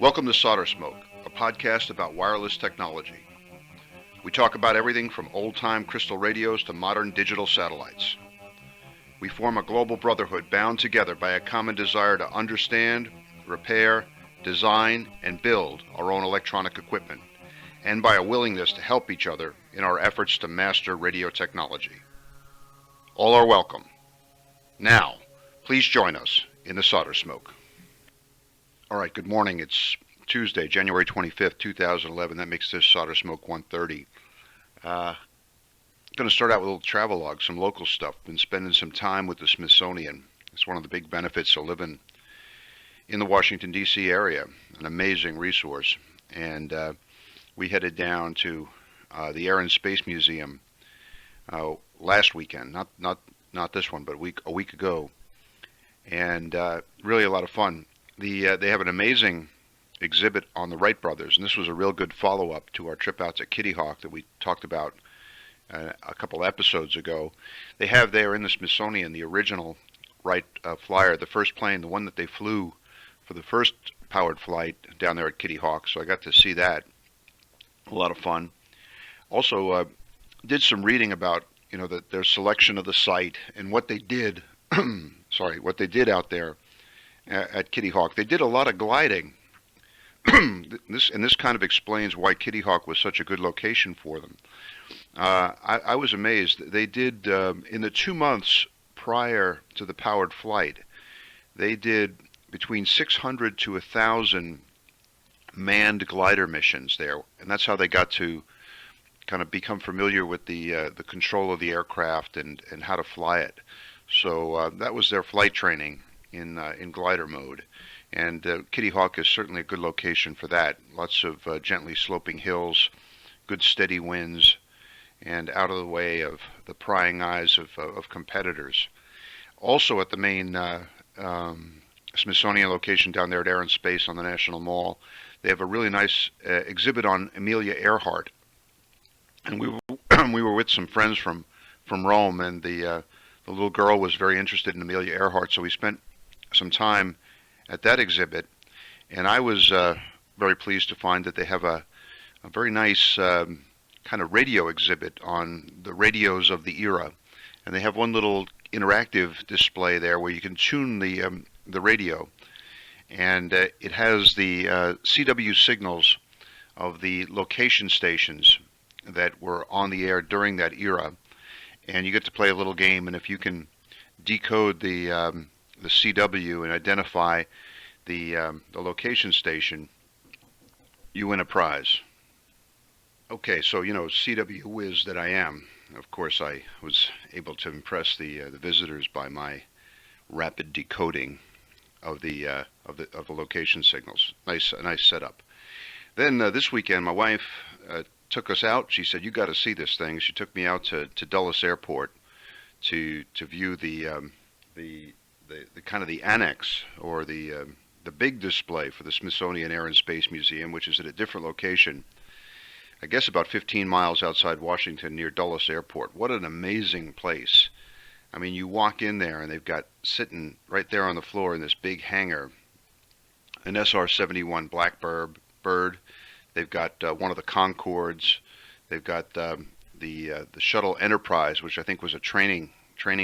Welcome to SolderSmoke, a podcast about wireless technology. We talk about everything from old-time crystal radios to modern digital satellites. We form a global brotherhood bound together by a common desire to understand, repair, design, and build our own electronic equipment, and by a willingness to help each other in our efforts to master radio technology. All are welcome. Now, please join us in the SolderSmoke. All right, good morning. It's Tuesday, January 25th, 2011. That makes this SolderSmoke 130. I'm going to start out with a little travel log, some local stuff. Been spending some time with the Smithsonian. It's one of the big benefits of living in the Washington, D.C. area, an amazing resource. And we headed down to the Air and Space Museum last weekend, not this one, but a week ago, and really a lot of fun. They have an amazing exhibit on the Wright brothers, and this was a real good follow-up to our trip out to Kitty Hawk that we talked about a couple episodes ago. They have there in the Smithsonian the original Wright flyer, the first plane, the one that they flew for the first powered flight down there at Kitty Hawk, so I got to see that. A lot of fun. Also did some reading about their selection of the site and what they did what they did out there at Kitty Hawk. They did a lot of gliding. This kind of explains why Kitty Hawk was such a good location for them. I was amazed. They did, in the 2 months prior to the powered flight, they did between 600 to 1,000 manned glider missions there, and that's how they got to kind of become familiar with the control of the aircraft and how to fly it. So that was their flight training in glider mode, and Kitty Hawk is certainly a good location for that. Lots of gently sloping hills, good steady winds, and out of the way of the prying eyes of competitors. Also at the main Smithsonian location down there at Air and Space on the National Mall, they have a really nice exhibit on Amelia Earhart, and we were with some friends from Rome, and the little girl was very interested in Amelia Earhart, so we spent some time at that exhibit, and I was very pleased to find that they have a very nice kind of radio exhibit on the radios of the era, and they have one little interactive display there where you can tune the radio, and it has the CW signals of the location stations that were on the air during that era, and you get to play a little game, and if you can decode the CW and identify the location station, you win a prize. Okay, so CW whiz that I am, of course I was able to impress the visitors by my rapid decoding of the location signals. A nice setup. Then this weekend, my wife took us out. She said, "You got to see this thing." She took me out to Dulles Airport to view the kind of the annex, or the big display for the Smithsonian Air and Space Museum, which is at a different location, I guess about 15 miles outside Washington near Dulles Airport. What an amazing place. I mean, you walk in there and they've got sitting right there on the floor in this big hangar an SR-71 Blackbird. They've got one of the Concords. They've got the shuttle Enterprise, which I think was a training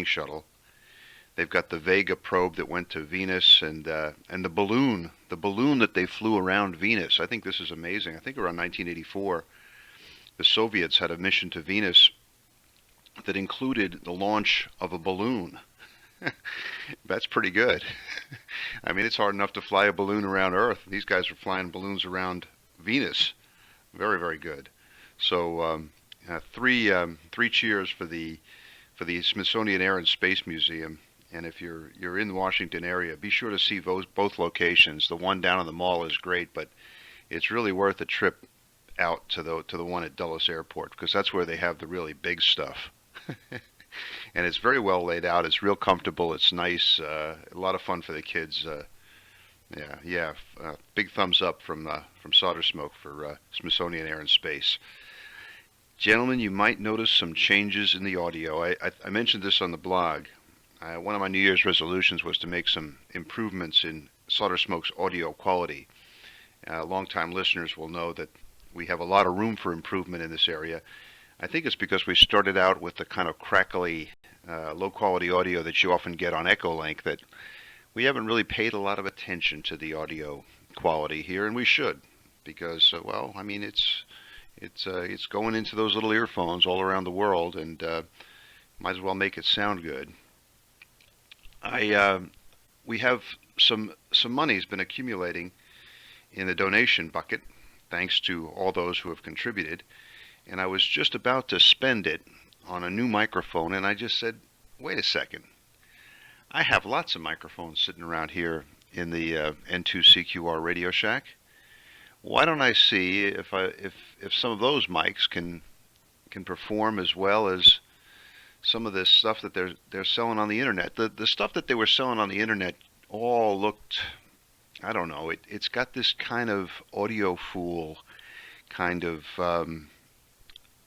shuttle. They've got the Vega probe that went to Venus, and the balloon that they flew around Venus. I think this is amazing. I think around 1984, the Soviets had a mission to Venus that included the launch of a balloon. That's pretty good. I mean, it's hard enough to fly a balloon around Earth. These guys were flying balloons around Venus. Very, very good. So three cheers for the Smithsonian Air and Space Museum. And if you're in the Washington area, be sure to see both locations. The one down in the mall is great, but it's really worth a trip out to the one at Dulles Airport, because that's where they have the really big stuff. And it's very well laid out. It's real comfortable. It's nice. A lot of fun for the kids. Big thumbs up from SolderSmoke for Smithsonian Air and Space. Gentlemen, you might notice some changes in the audio. I mentioned this on the blog. One of my New Year's resolutions was to make some improvements in SolderSmoke's audio quality. Longtime listeners will know that we have a lot of room for improvement in this area. I think it's because we started out with the kind of crackly, low-quality audio that you often get on Echolink, that we haven't really paid a lot of attention to the audio quality here, and we should, because, well, I mean, it's going into those little earphones all around the world, and might as well make it sound good. We have some money's been accumulating in the donation bucket, thanks to all those who have contributed, and I was just about to spend it on a new microphone, and I just said, wait a second. I have lots of microphones sitting around here in the N2CQR Radio Shack. Why don't I see if some of those mics can perform as well as some of this stuff that they're selling on the internet. The stuff that they were selling on the internet all looked, I don't know, it's got this kind of audiophile kind of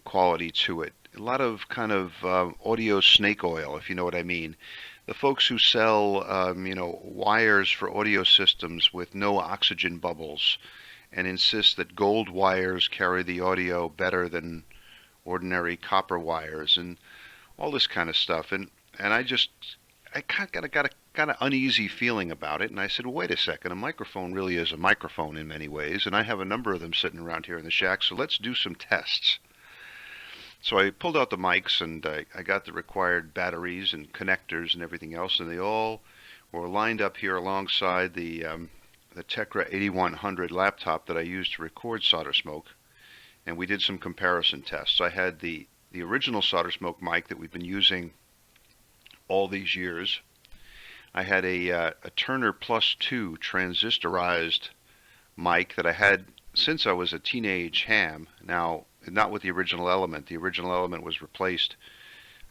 quality to it. A lot of kind of audio snake oil, if you know what I mean. The folks who sell, wires for audio systems with no oxygen bubbles and insist that gold wires carry the audio better than ordinary copper wires and all this kind of stuff. And I got a kind of uneasy feeling about it. And I said, well, wait a second, a microphone really is a microphone in many ways. And I have a number of them sitting around here in the shack, so let's do some tests. So I pulled out the mics, and I got the required batteries and connectors and everything else, and they all were lined up here alongside the Tecra 8100 laptop that I used to record SolderSmoke, and we did some comparison tests. I had the original SolderSmoke mic that we've been using all these years. I had a Turner Plus 2 transistorized mic that I had since I was a teenage ham. Now, not with the original element. The original element was replaced,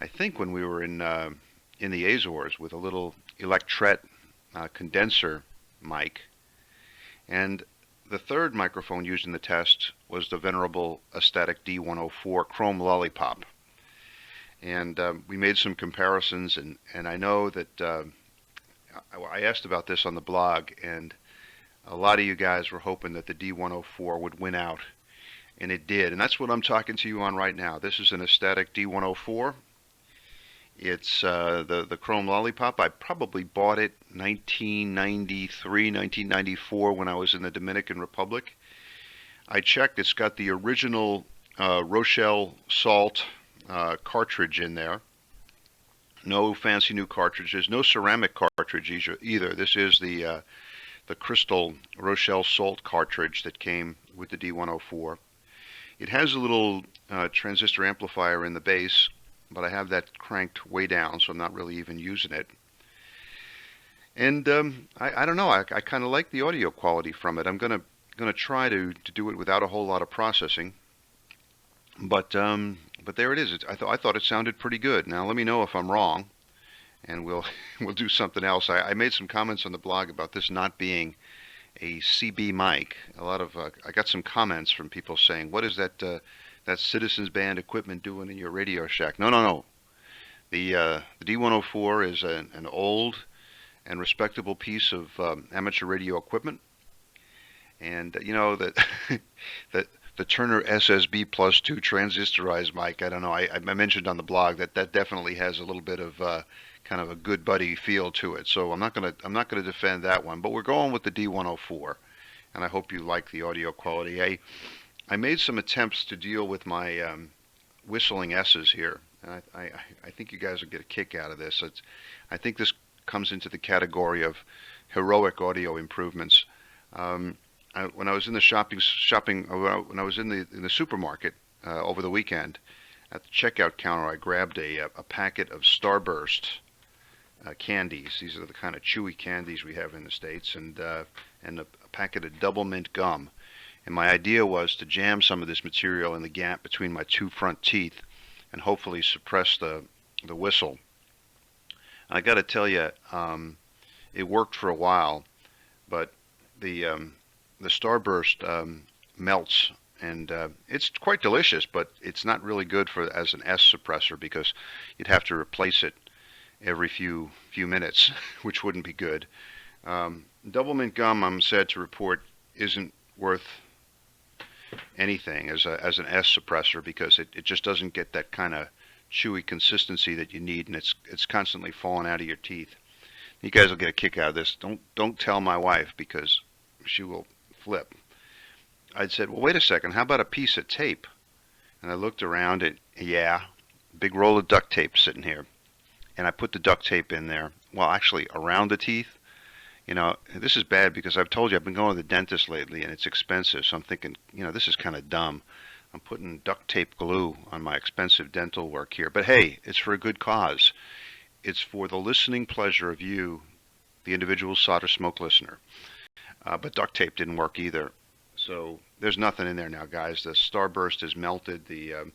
I think, when we were in the Azores with a little Electret condenser mic. And the third microphone used in the test was the venerable Astatic D-104 Chrome Lollipop. And we made some comparisons, and I know that I asked about this on the blog, and a lot of you guys were hoping that the D-104 would win out. And it did, and that's what I'm talking to you on right now. This is an Astatic D-104. It's the Chrome Lollipop. I probably bought it 1993, 1994 when I was in the Dominican Republic. I checked. It's got the original Rochelle Salt cartridge in there. No fancy new cartridges. No ceramic cartridge either. This is the crystal Rochelle Salt cartridge that came with the D-104. It has a little transistor amplifier in the base, but I have that cranked way down, so I'm not really even using it. And I don't know. I kind of like the audio quality from it. I'm gonna try to do it without a whole lot of processing. But there it is. I thought it sounded pretty good. Now let me know if I'm wrong, and we'll do something else. I made some comments on the blog about this not being a CB mic. I got some comments from people saying, "What is that Citizens Band equipment doing in your Radio Shack?" No. The D-104 is an old and respectable piece of amateur radio equipment, and that the Turner SSB Plus 2 transistorized mic. I don't know. I mentioned on the blog that definitely has a little bit of kind of a good buddy feel to it. So I'm not gonna defend that one. But we're going with the D-104, and I hope you like the audio quality. I made some attempts to deal with my whistling S's here, and I think you guys will get a kick out of this. I think this comes into the category of heroic audio improvements. When I was in the when I was in the supermarket over the weekend, at the checkout counter, I grabbed a packet of Starburst candies. These are the kind of chewy candies we have in the States, and a packet of double mint gum. And my idea was to jam some of this material in the gap between my two front teeth and hopefully suppress the whistle. I got to tell you, it worked for a while, but the Starburst melts, and it's quite delicious, but it's not really good as an S suppressor because you'd have to replace it every few minutes, which wouldn't be good. Double mint gum, I'm sad to report, isn't worth anything as an S suppressor because it just doesn't get that kind of chewy consistency that you need, and it's constantly falling out of your teeth. You guys will get a kick out of this. Don't tell my wife because she will flip. I said, well, wait a second. How about a piece of tape? And I looked around and yeah, big roll of duct tape sitting here. And I put the duct tape in there. Well, actually, around the teeth. You know, this is bad because I've told you I've been going to the dentist lately and it's expensive. So I'm thinking, you know, this is kind of dumb. I'm putting duct tape glue on my expensive dental work here. But hey, it's for a good cause. It's for the listening pleasure of you, the individual SolderSmoke listener. But duct tape didn't work either. So there's nothing in there now, guys. The Starburst is melted. The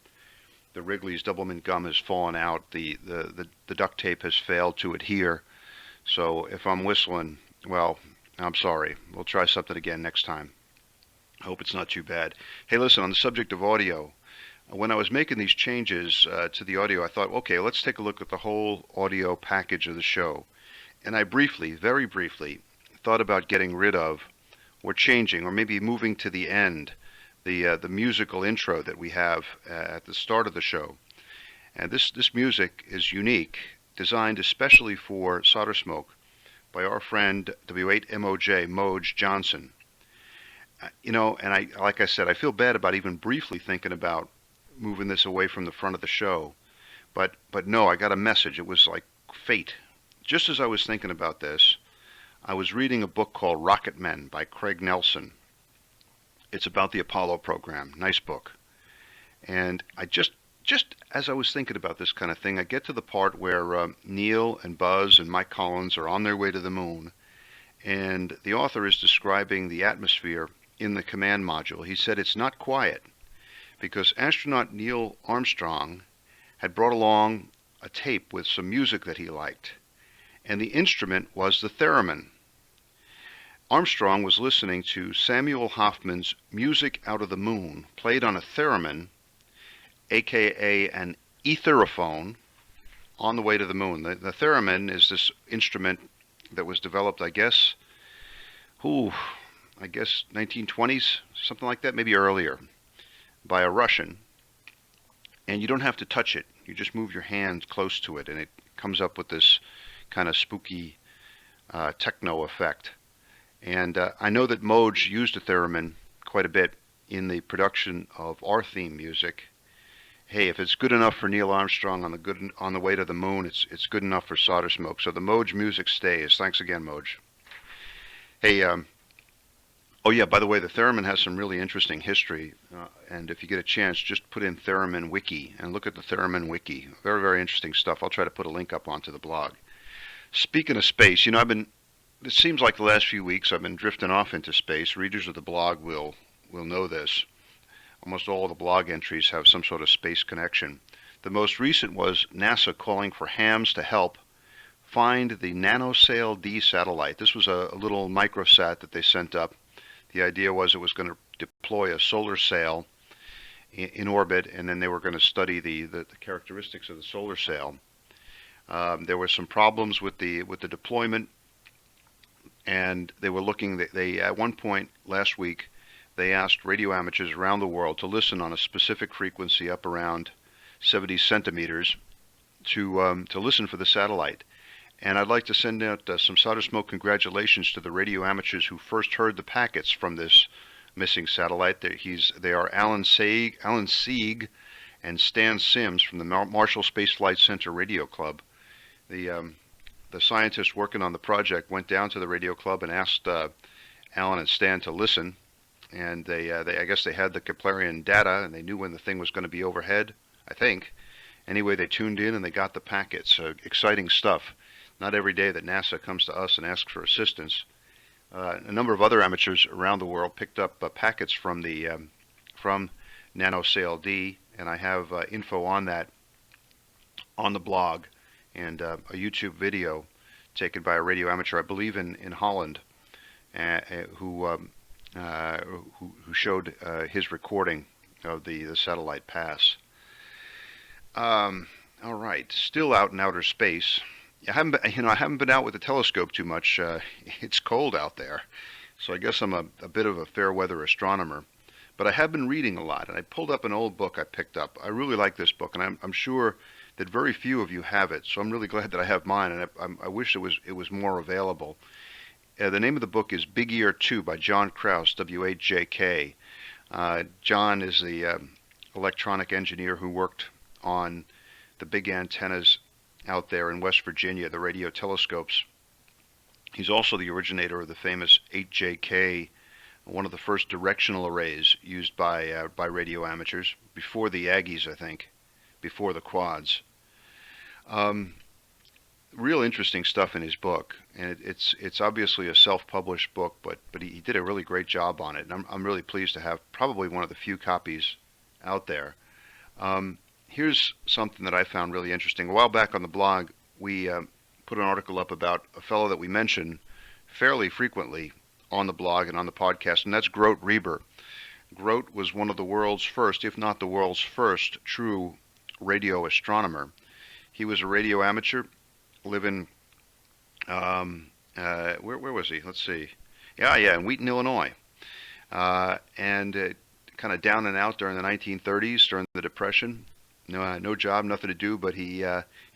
Wrigley's Doublemint gum has fallen out. The duct tape has failed to adhere. So if I'm whistling, well, I'm sorry. We'll try something again next time. I hope it's not too bad. Hey, listen, on the subject of audio, when I was making these changes to the audio, I thought, okay, let's take a look at the whole audio package of the show. And I briefly, very briefly, thought about getting rid of or changing or maybe moving to the end the musical intro that we have at the start of the show. And this music is unique, designed especially for SolderSmoke by our friend W8MOJ, Moj Johnson. You know, and like I said, I feel bad about even briefly thinking about moving this away from the front of the show. But no, I got a message. It was like fate. Just as I was thinking about this, I was reading a book called Rocket Men by Craig Nelson. It's about the Apollo program. Nice book. And I just as I was thinking about this kind of thing, I get to the part where Neil and Buzz and Mike Collins are on their way to the moon. And the author is describing the atmosphere in the command module. He said it's not quiet because astronaut Neil Armstrong had brought along a tape with some music that he liked. And the instrument was the Theremin. Armstrong was listening to Samuel Hoffman's Music Out of the Moon, played on a theremin, aka an etherophone, on the way to the moon. The theremin is this instrument that was developed, I guess 1920s, something like that, maybe earlier, by a Russian. And you don't have to touch it. You just move your hand close to it, and it comes up with this kind of spooky techno effect. And I know that Moj used a theremin quite a bit in the production of our theme music. Hey, if it's good enough for Neil Armstrong on the way to the moon, it's good enough for SolderSmoke. So the Moj music stays. Thanks again, Moj. Hey, oh yeah, by the way, the Theremin has some really interesting history. And if you get a chance, just put in Theremin Wiki and look at the Theremin Wiki. Very, very interesting stuff. I'll try to put a link up onto the blog. Speaking of space, you know, it seems like the last few weeks I've been drifting off into space. Readers of the blog will know this. Almost all the blog entries have some sort of space connection. The most recent was NASA calling for hams to help find the Nanosale D satellite. This was a little microsat that they sent up. The idea was it was going to deploy a solar sail in orbit, and then they were going to study the characteristics of the solar sail. There were some problems with the deployment, and they were looking. They at one point last week they asked radio amateurs around the world to listen on a specific frequency up around 70 centimeters to listen for the satellite. And I'd like to send out some SolderSmoke congratulations to the radio amateurs who first heard the packets from this missing satellite. They are Alan Sieg and Stan Sims from the Marshall Space Flight Center Radio Club. The scientists working on the project went down to the radio club and asked Alan and Stan to listen. And I guess they had the Keplerian data, and they knew when the thing was going to be overhead, I think. Anyway, they tuned in and they got the packets. Exciting stuff. Not every day that NASA comes to us and asks for assistance. A number of other amateurs around the world picked up packets from Nanosale D, and I have info on that on the blog, and a YouTube video taken by a radio amateur, I believe in Holland, who showed his recording of the satellite pass. All right, still out in outer space. I haven't been out with the telescope too much. It's cold out there. So I guess I'm a bit of a fair weather astronomer. But I have been reading a lot, and I pulled up an old book I picked up. I really like this book, and I'm sure that very few of you have it. So I'm really glad that I have mine, and I wish it was more available. The name of the book is Big Ear 2 by John Krause, W-H-J-K. John is the electronic engineer who worked on the big antennas out there in West Virginia, the radio telescopes. He's also the originator of the famous 8JK, one of the first directional arrays used by radio amateurs, before the Aggies, I think, before the quads. Real interesting stuff in his book, and it's obviously a self-published book, but he did a really great job on it, and I'm really pleased to have probably one of the few copies out there. Here's something that I found really interesting. A while back on the blog, we put an article up about a fellow that we mention fairly frequently on the blog and on the podcast, and that's Grote Reber. Grote was one of the world's first, if not the world's first, true radio astronomer. He was a radio amateur living, where was he? Let's see. Yeah, in Wheaton, Illinois. And kind of down and out during the 1930s, during the Depression. No job, nothing to do, but he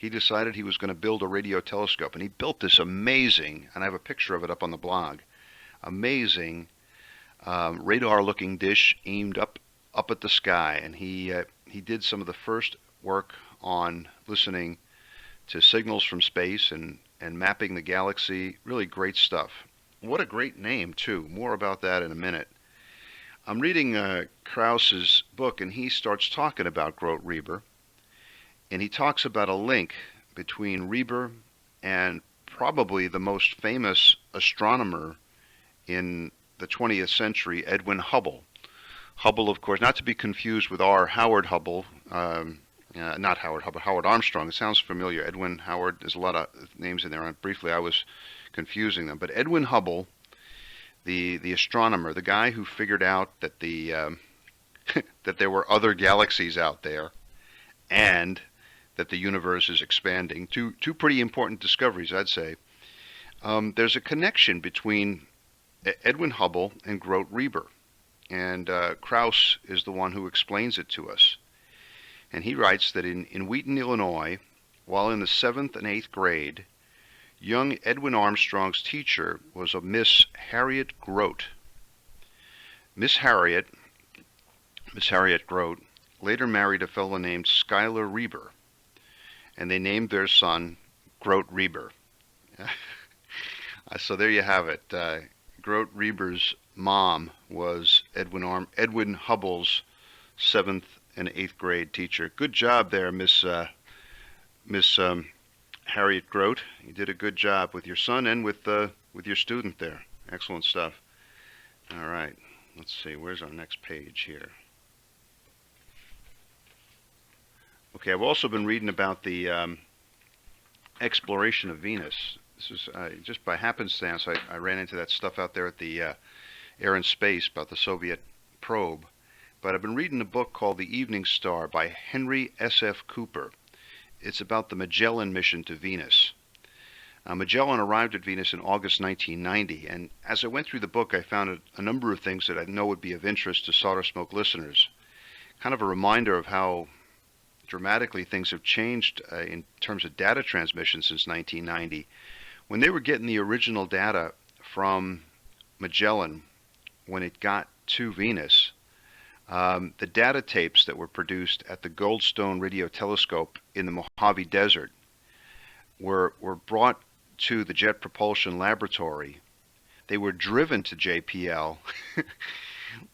decided he was going to build a radio telescope, and he built this amazing, and I have a picture of it up on the blog, amazing radar-looking dish aimed up at the sky, and he did some of the first work on listening to signals from space and mapping the galaxy. Really great stuff. What a great name, too. More about that in a minute. I'm reading Krause's book, and he starts talking about Grote Reber, and he talks about a link between Reber and probably the most famous astronomer in the 20th century, Edwin Hubble. Hubble, of course, not to be confused with our Howard Hubble, not Howard Hubble, Howard Armstrong. It sounds familiar. Edwin Howard, there's a lot of names in there. Briefly, I was confusing them. But Edwin Hubble, the astronomer, the guy who figured out that that there were other galaxies out there, and that the universe is expanding. Two pretty important discoveries, I'd say. There's a connection between Edwin Hubble and Grote Reber, and Krause is the one who explains it to us. And he writes that in Wheaton, Illinois, while in the 7th and 8th grade, young Edwin Armstrong's teacher was a Miss Harriet Grote. Miss Harriet Grote later married a fellow named Schuyler Reber, and they named their son Grote Reber. So there you have it. Grote Reber's mom was Edwin Hubble's 7th and 8th grade teacher. Good job there, Miss Harriet Grote. You did a good job with your son and with your student there. Excellent stuff. All right. Let's see. Where's our next page here? Okay. I've also been reading about the exploration of Venus. This is just by happenstance. I ran into that stuff out there at the Air and Space about the Soviet probe. But I've been reading a book called The Evening Star by Henry S.F. Cooper. It's about the Magellan mission to Venus. Magellan arrived at Venus in August 1990, and as I went through the book, I found a number of things that I know would be of interest to SolderSmoke listeners. Kind of a reminder of how dramatically things have changed in terms of data transmission since 1990. When they were getting the original data from Magellan, when it got to Venus, the data tapes that were produced at the Goldstone Radio Telescope in the Mojave Desert were brought to the Jet Propulsion Laboratory. They were driven to JPL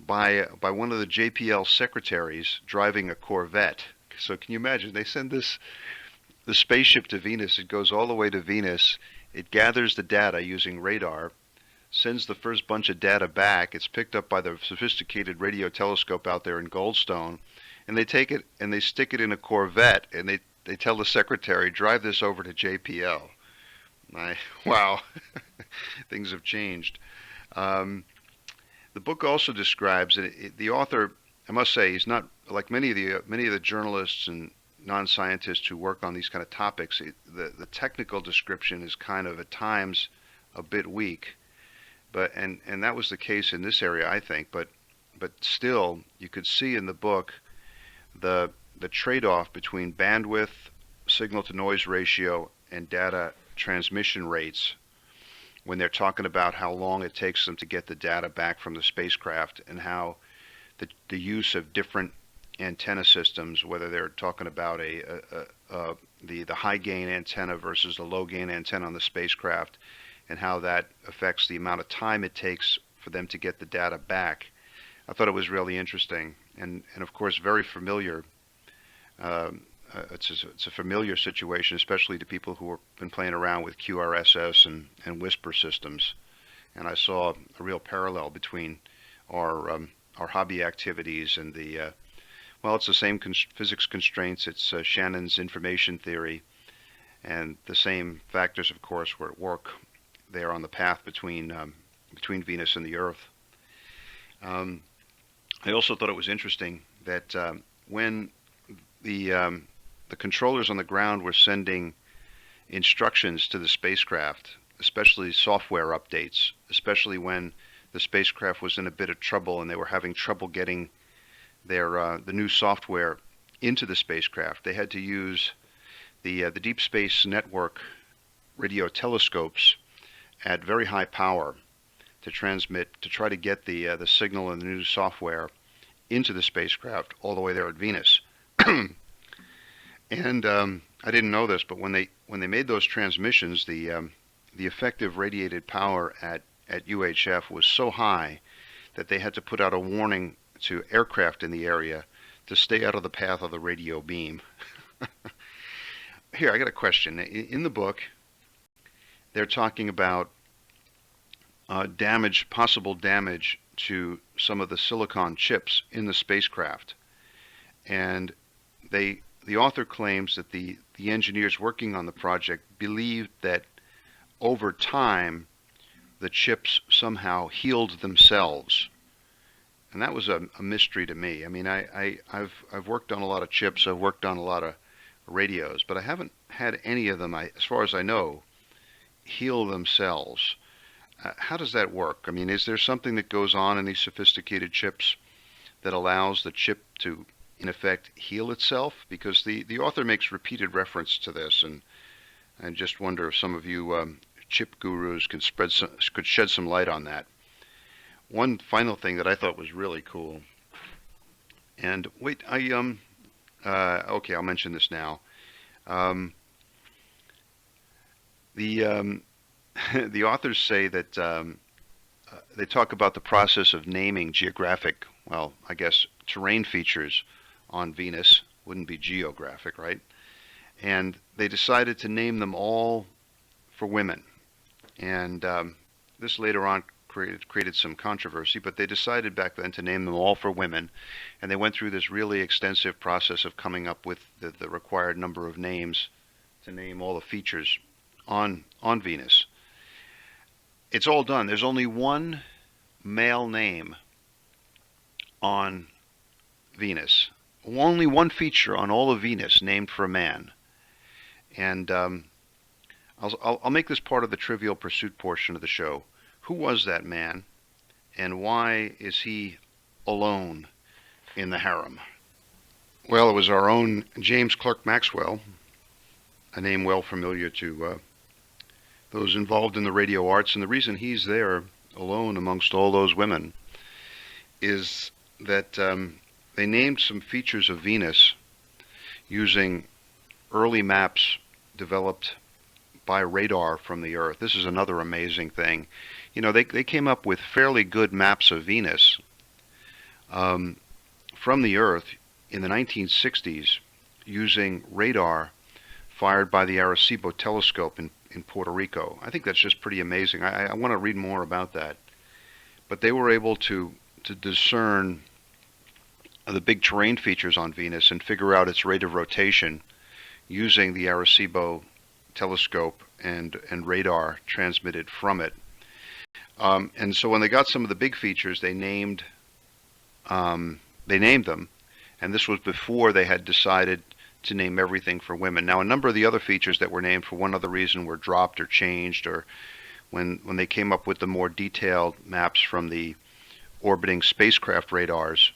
by one of the JPL secretaries driving a Corvette. So can you imagine? They send the spaceship to Venus. It goes all the way to Venus. It gathers the data using radar, sends the first bunch of data back. It's picked up by the sophisticated radio telescope out there in Goldstone, and they take it and they stick it in a Corvette, and they tell the secretary, drive this over to JPL. Wow, things have changed. The book also describes, the author, I must say, he's not like many of the journalists and non-scientists who work on these kind of topics. The technical description is kind of at times a bit weak. But and that was the case in this area, I think. But still, you could see in the book the trade-off between bandwidth, signal-to-noise ratio, and data transmission rates when they're talking about how long it takes them to get the data back from the spacecraft, and how the use of different antenna systems, whether they're talking about the high gain antenna versus the low gain antenna on the spacecraft, and how that affects the amount of time it takes for them to get the data back. I thought it was really interesting, and of course very familiar. It's a familiar situation, especially to people who have been playing around with QRSS and Whisper systems. And I saw a real parallel between our hobby activities and the well, it's the same physics constraints. It's Shannon's information theory, and the same factors, of course, were at work there on the path between Venus and the Earth. I also thought it was interesting that when the controllers on the ground were sending instructions to the spacecraft, especially software updates, especially when the spacecraft was in a bit of trouble and they were having trouble getting the new software into the spacecraft, they had to use the Deep Space Network radio telescopes at very high power to try to get the signal and the new software into the spacecraft all the way there at Venus. And I didn't know this, but when they made those transmissions, the effective radiated power at UHF was so high that they had to put out a warning to aircraft in the area to stay out of the path of the radio beam. Here, I got a question. In the book, they're talking about possible damage to some of the silicon chips in the spacecraft, and the author claims that the engineers working on the project believed that over time the chips somehow healed themselves, and that was a mystery to me. I mean, I've worked on a lot of chips, I've worked on a lot of radios, but I haven't had any of them, as far as I know, heal themselves. How does that work? I mean, is there something that goes on in these sophisticated chips that allows the chip to, in effect, heal itself? Because the author makes repeated reference to this, and I just wonder if some of you chip gurus could shed some light on that. One final thing that I thought was really cool, and wait, okay, I'll mention this now. The authors say that they talk about the process of naming geographic, well, I guess terrain features on Venus. Wouldn't be geographic, right? And they decided to name them all for women. And this later on created some controversy, but they decided back then to name them all for women. And they went through this really extensive process of coming up with the required number of names to name all the features on Venus. It's all done. There's only one male name on Venus. Only one feature on all of Venus named for a man. And I'll make this part of the Trivial Pursuit portion of the show. Who was that man, and why is he alone in the harem? Well, it was our own James Clerk Maxwell, a name well familiar to those involved in the radio arts. And the reason he's there alone amongst all those women is that they named some features of Venus using early maps developed by radar from the Earth. This is another amazing thing. You know, they came up with fairly good maps of Venus from the Earth in the 1960s using radar fired by the Arecibo Telescope in Puerto Rico. I think that's just pretty amazing. I want to read more about that. But they were able to discern the big terrain features on Venus and figure out its rate of rotation using the Arecibo Telescope and radar transmitted from it. And so when they got some of the big features, they named them, and this was before they had decided to name everything for women. Now, a number of the other features that were named for one other reason were dropped or changed or when they came up with the more detailed maps from the orbiting spacecraft radars,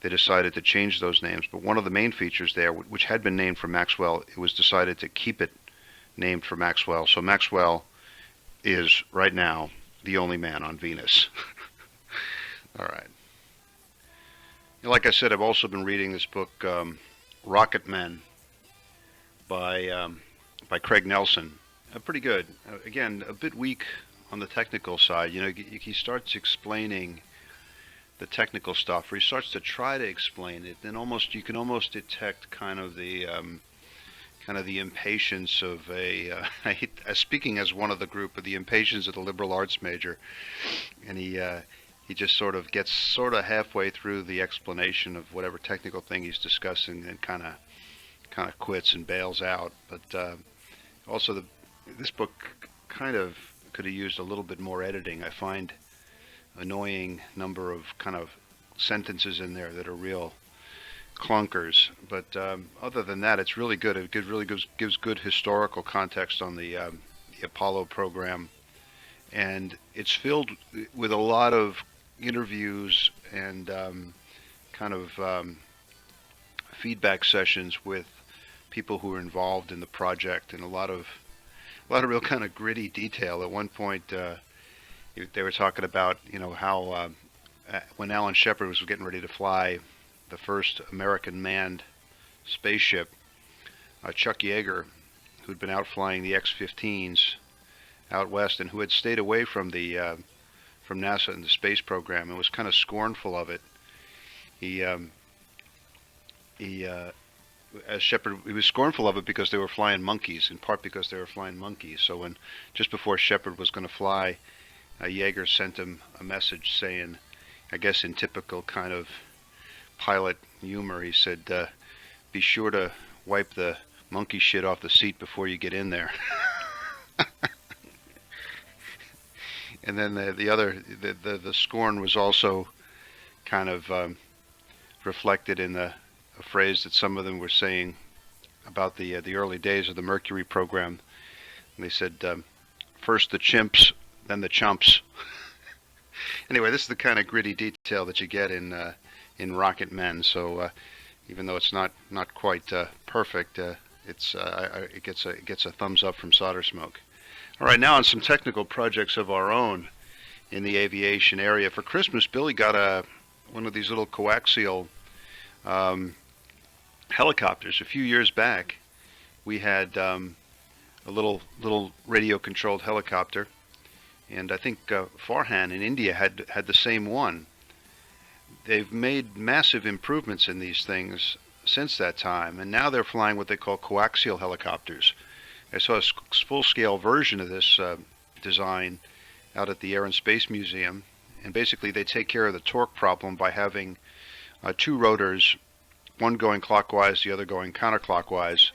they decided to change those names. But one of the main features there, which had been named for Maxwell, it was decided to keep it named for Maxwell. So Maxwell is, right now, the only man on Venus. All right. Like I said, I've also been reading this book, Rocket Men, by Craig Nelson. Pretty good. Again, a bit weak on the technical side. You know, he starts explaining the technical stuff, or he starts to try to explain it. Then you can almost detect kind of the impatience of speaking as one of the group, of the impatience of the liberal arts major, and he just sort of gets halfway through the explanation of whatever technical thing he's discussing and kind of quits and bails out. But also this book kind of could have used a little bit more editing. I find annoying number of kind of sentences in there that are real clunkers. But other than that, it's really good. It really gives good historical context on the Apollo program, and it's filled with a lot of interviews and feedback sessions with people who are involved in the project, and a lot of real kind of gritty detail. At one point, they were talking about, you know, how when Alan Shepard was getting ready to fly the first American manned spaceship, Chuck Yeager, who'd been out flying the X-15s out west and who had stayed away from from NASA and the space program and was kind of scornful of it. As Shepard, he was scornful of it because they were flying monkeys, in part because they were flying monkeys. So just before Shepard was going to fly, Yeager sent him a message saying, I guess in typical kind of pilot humor, he said, be sure to wipe the monkey shit off the seat before you get in there. And then the scorn was also kind of reflected in a phrase that some of them were saying about the early days of the Mercury program. And they said, first the chimps, then the chumps. Anyway, this is the kind of gritty detail that you get in Rocket Men. So even though it's not quite perfect, it gets a thumbs up from SolderSmoke. All right, now on some technical projects of our own in the aviation area. For Christmas, Billy got one of these little coaxial helicopters. A few years back, we had a little radio-controlled helicopter, and I think Farhan in India had the same one. They've made massive improvements in these things since that time, and now they're flying what they call coaxial helicopters. I saw a full-scale version of this design out at the Air and Space Museum, and basically they take care of the torque problem by having two rotors, one going clockwise, the other going counterclockwise.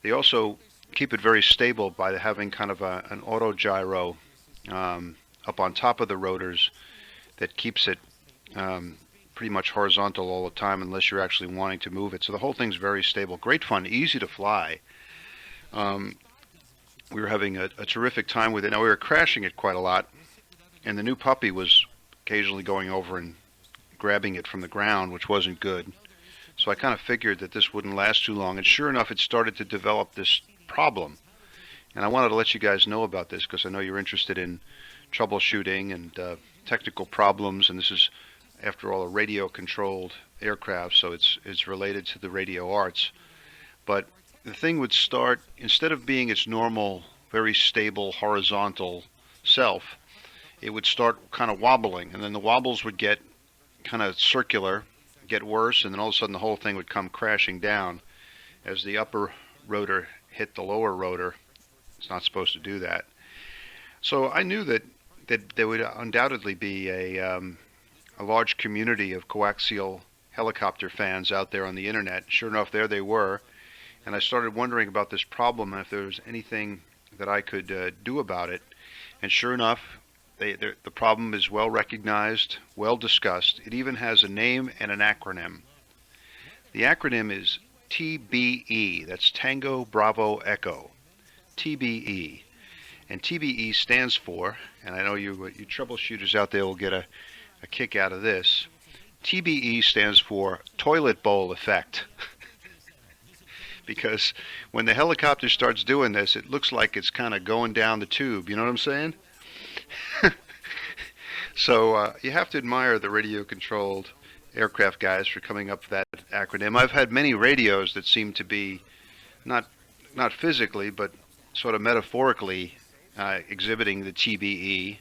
They also keep it very stable by having kind of an auto gyro up on top of the rotors that keeps it pretty much horizontal all the time unless you're actually wanting to move it. So the whole thing's very stable. Great fun, easy to fly. We were having a terrific time with it. Now, we were crashing it quite a lot, and the new puppy was occasionally going over and grabbing it from the ground, which wasn't good. So I kind of figured that this wouldn't last too long, and sure enough, it started to develop this problem. And I wanted to let you guys know about this because I know you're interested in troubleshooting and technical problems, and this is, after all, a radio-controlled aircraft, so it's related to the radio arts. But the thing would start, instead of being its normal, very stable, horizontal self, it would start kind of wobbling, and then the wobbles would get kind of circular, get worse, and then all of a sudden the whole thing would come crashing down as the upper rotor hit the lower rotor. It's not supposed to do that. So I knew that there would undoubtedly be a large community of coaxial helicopter fans out there on the internet. Sure enough, there they were. And I started wondering about this problem and if there was anything that I could do about it. And sure enough, the problem is well recognized, well discussed. It even has a name and an acronym. The acronym is TBE. That's Tango Bravo Echo. TBE. And TBE stands for, and I know you troubleshooters out there will get a kick out of this, TBE stands for toilet bowl effect. Because when the helicopter starts doing this, it looks like it's kind of going down the tube. You know what I'm saying? So you have to admire the radio-controlled aircraft guys for coming up with that acronym. I've had many radios that seem to be not physically, but sort of metaphorically exhibiting the TBE,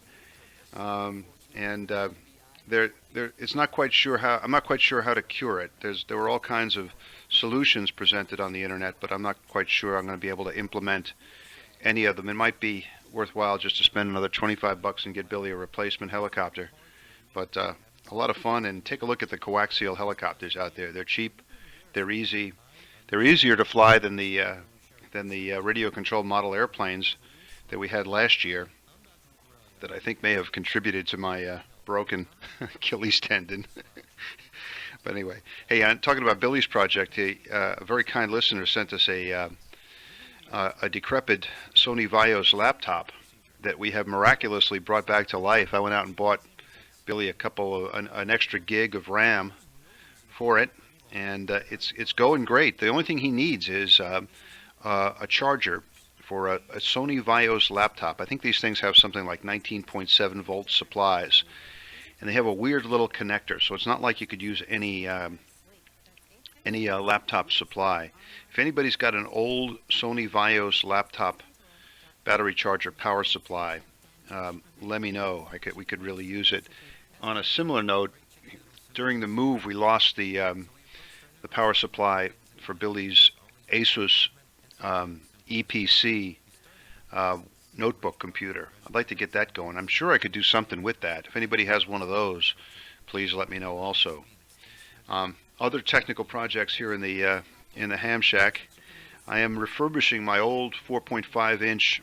and it's not quite sure how. I'm not quite sure how to cure it. There were all kinds of solutions presented on the internet, but I'm not quite sure I'm going to be able to implement any of them. It might be worthwhile just to spend another $25 and get Billy a replacement helicopter, but a lot of fun. And take a look at the coaxial helicopters out there. They're cheap, they're easy, they're easier to fly than the radio-controlled model airplanes that we had last year, that I think may have contributed to my broken Achilles tendon. But anyway, hey, I'm talking about Billy's project. A very kind listener sent us a decrepit Sony Vios laptop that we have miraculously brought back to life. I went out and bought Billy an extra gig of RAM for it, and it's going great. The only thing he needs is a charger for a Sony Vios laptop. I think these things have something like 19.7 volt supplies, and they have a weird little connector, so it's not like you could use any laptop supply. If anybody's got an old Sony Vios laptop battery charger power supply, let me know. We could really use it. On a similar note, during the move, we lost the power supply for Billy's Asus EPC notebook computer. I'd like to get that going. I'm sure I could do something with that. If anybody has one of those, please let me know also. Other technical projects here in the ham shack. I am refurbishing my old 4.5-inch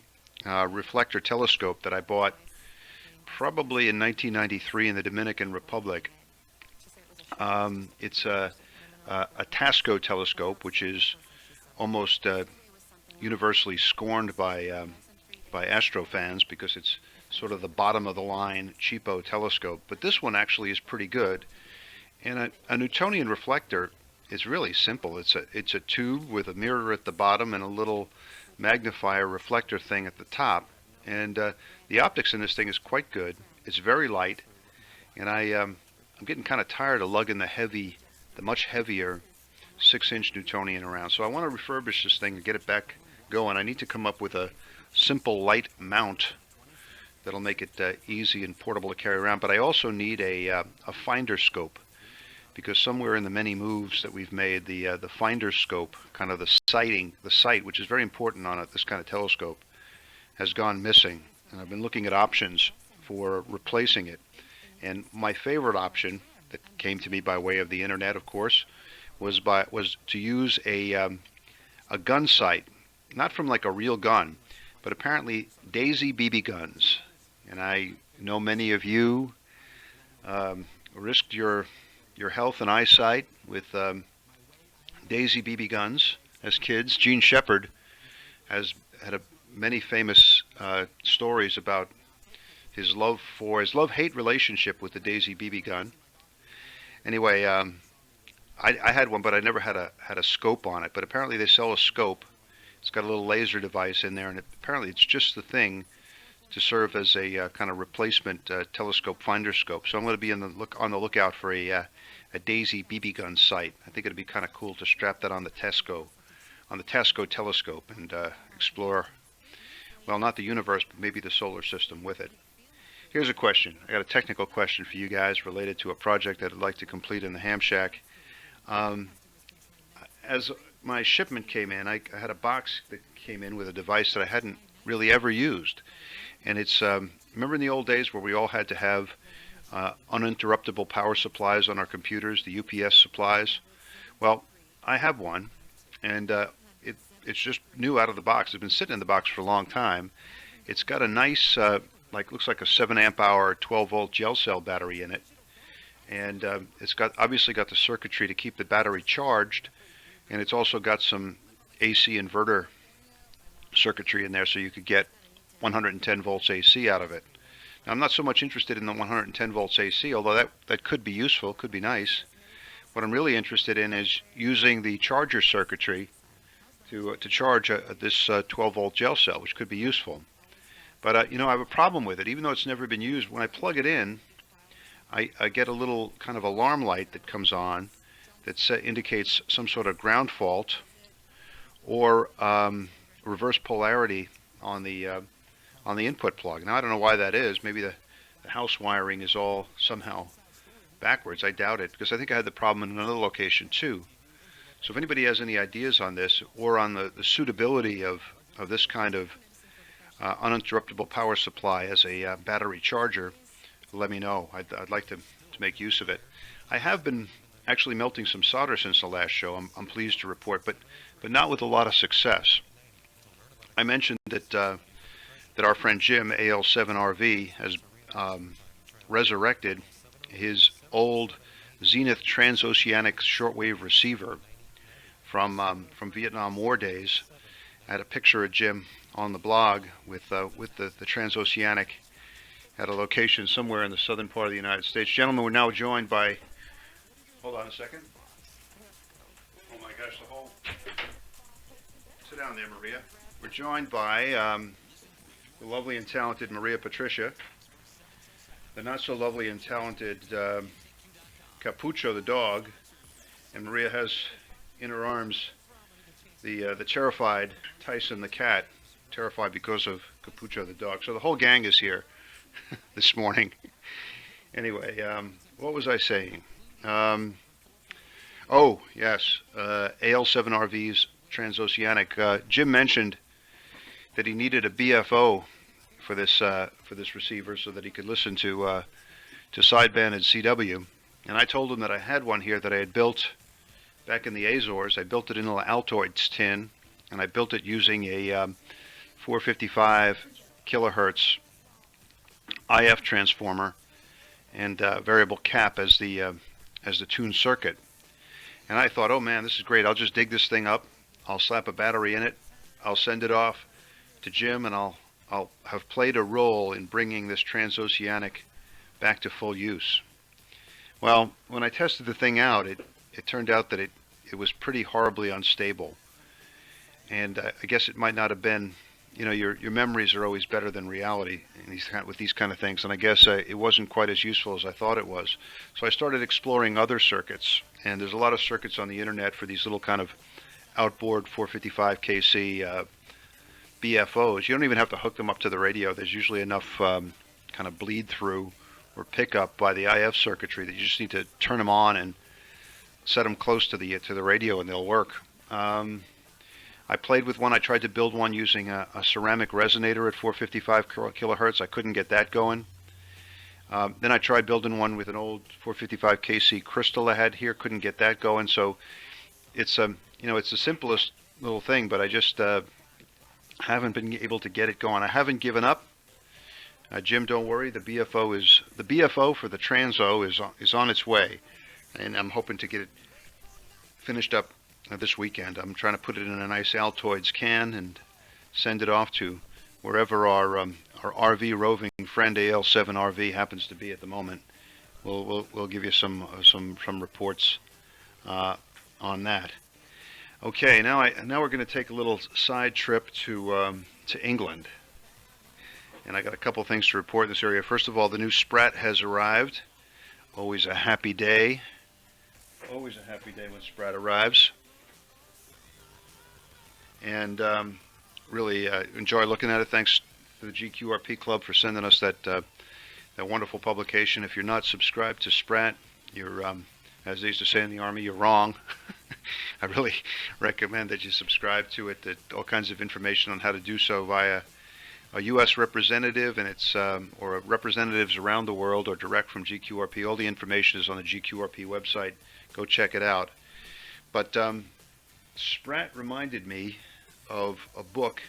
Reflector Telescope that I bought probably in 1993 in the Dominican Republic. It's a Tasco telescope, which is almost universally scorned by astro fans because it's sort of the bottom of the line cheapo telescope. But this one actually is pretty good. And a Newtonian reflector is really simple. It's a tube with a mirror at the bottom and a little magnifier reflector thing at the top. And the optics in this thing is quite good. It's very light, and I'm getting kind of tired of lugging the much heavier 6-inch Newtonian around. So I want to refurbish this thing and get it back going. I need to come up with a simple light mount that'll make it easy and portable to carry around. But I also need a finder scope, because somewhere in the many moves that we've made, the finder scope, kind of the sight, which is very important on this kind of telescope, has gone missing. And I've been looking at options for replacing it. And my favorite option that came to me by way of the internet, of course, was to use a gun sight, not from like a real gun, but apparently Daisy BB guns. And I know many of you risked your health and eyesight with Daisy BB guns as kids. Gene Shepard has had many famous stories about his love-hate relationship with the Daisy BB gun. Anyway, I had one, but I never had a scope on it. But apparently they sell a scope. It's got a little laser device in there, and apparently it's just the thing to serve as a kind of replacement telescope finder scope. So I'm going to be on the lookout for a Daisy BB gun sight. I think it'd be kind of cool to strap that on the Tasco telescope and explore, well, not the universe, but maybe the solar system with it. Here's a question. I got a technical question for you guys related to a project that I'd like to complete in the ham shack. As my shipment came in, I had a box that came in with a device that I hadn't really ever used. And it's, remember in the old days where we all had to have uninterruptible power supplies on our computers, the UPS supplies? Well, I have one, and it's just new out of the box. It's been sitting in the box for a long time. It's got a nice, looks like a 7 amp hour, 12 volt gel cell battery in it. And it's obviously got the circuitry to keep the battery charged, and it's also got some AC inverter circuitry in there, so you could get 110 volts AC out of it. Now, I'm not so much interested in the 110 volts AC, although that could be useful, could be nice. What I'm really interested in is using the charger circuitry to charge this 12 volt gel cell, which could be useful. But I have a problem with it. Even though it's never been used, when I plug it in, I get a little kind of alarm light that comes on that indicates some sort of ground fault or reverse polarity on the input plug. Now, I don't know why that is. Maybe the house wiring is all somehow backwards. I doubt it, because I think I had the problem in another location too. So if anybody has any ideas on this or on the suitability of this kind of uninterruptible power supply as a battery charger, let me know. I'd like to make use of it. I have been actually melting some solder since the last show, I'm pleased to report, but not with a lot of success. I mentioned that our friend Jim, AL7RV, has resurrected his old Zenith transoceanic shortwave receiver from Vietnam War days. I had a picture of Jim on the blog with the transoceanic at a location somewhere in the southern part of the United States. Gentlemen, we're now joined by... Hold on a second. Oh my gosh, Sit down there, Maria. We're joined by the lovely and talented Maria Patricia, the not so lovely and talented Cappuccio the dog, and Maria has in her arms the terrified Tyson the cat, terrified because of Cappuccio the dog. So the whole gang is here this morning. Anyway, what was I saying? Oh yes, AL7RV's transoceanic. Jim mentioned that he needed a BFO for this receiver so that he could listen to sideband and CW. And I told him that I had one here that I had built back in the Azores. I built it in an Altoids tin, and I built it using a 455 kilohertz IF transformer and variable cap as the tune circuit. And I thought, oh man, this is great. I'll just dig this thing up. I'll slap a battery in it. I'll send it off to Jim, and I'll have played a role in bringing this transoceanic back to full use. Well, when I tested the thing out, it turned out that it was pretty horribly unstable. And I guess it might not have been, your memories are always better than reality with these kind of things. And I guess it wasn't quite as useful as I thought it was. So I started exploring other circuits. And there's a lot of circuits on the internet for these little kind of outboard 455 kc BFOs. You don't even have to hook them up to the radio. There's usually enough kind of bleed through or pick up by the IF circuitry that you just need to turn them on and set them close to the radio, and they'll work. I played with one. I tried to build one using a ceramic resonator at 455 kilohertz. I couldn't get that going. Then I tried building one with an old 455 kc crystal I had here. Couldn't get that going. So it's it's the simplest little thing, but I just haven't been able to get it going. I haven't given up. Jim, don't worry. The BFO for the Transo is on its way, and I'm hoping to get it finished up this weekend. I'm trying to put it in a nice Altoids can and send it off to wherever our RV roving friend AL7RV happens to be at the moment. We'll give you some reports on that. Okay, now we're going to take a little side trip to England. And I got a couple things to report in this area. First of all, the new Sprat has arrived. Always a happy day. Always a happy day when Sprat arrives. And really enjoy looking at it. Thanks to the GQRP Club for sending us that wonderful publication. If you're not subscribed to Sprat, you're, as they used to say in the Army, you're wrong. I really recommend that you subscribe to it. That all kinds of information on how to do so via a U.S. representative and its or representatives around the world, or direct from GQRP. All the information is on the GQRP website. Go check it out. But Sprat reminded me of a book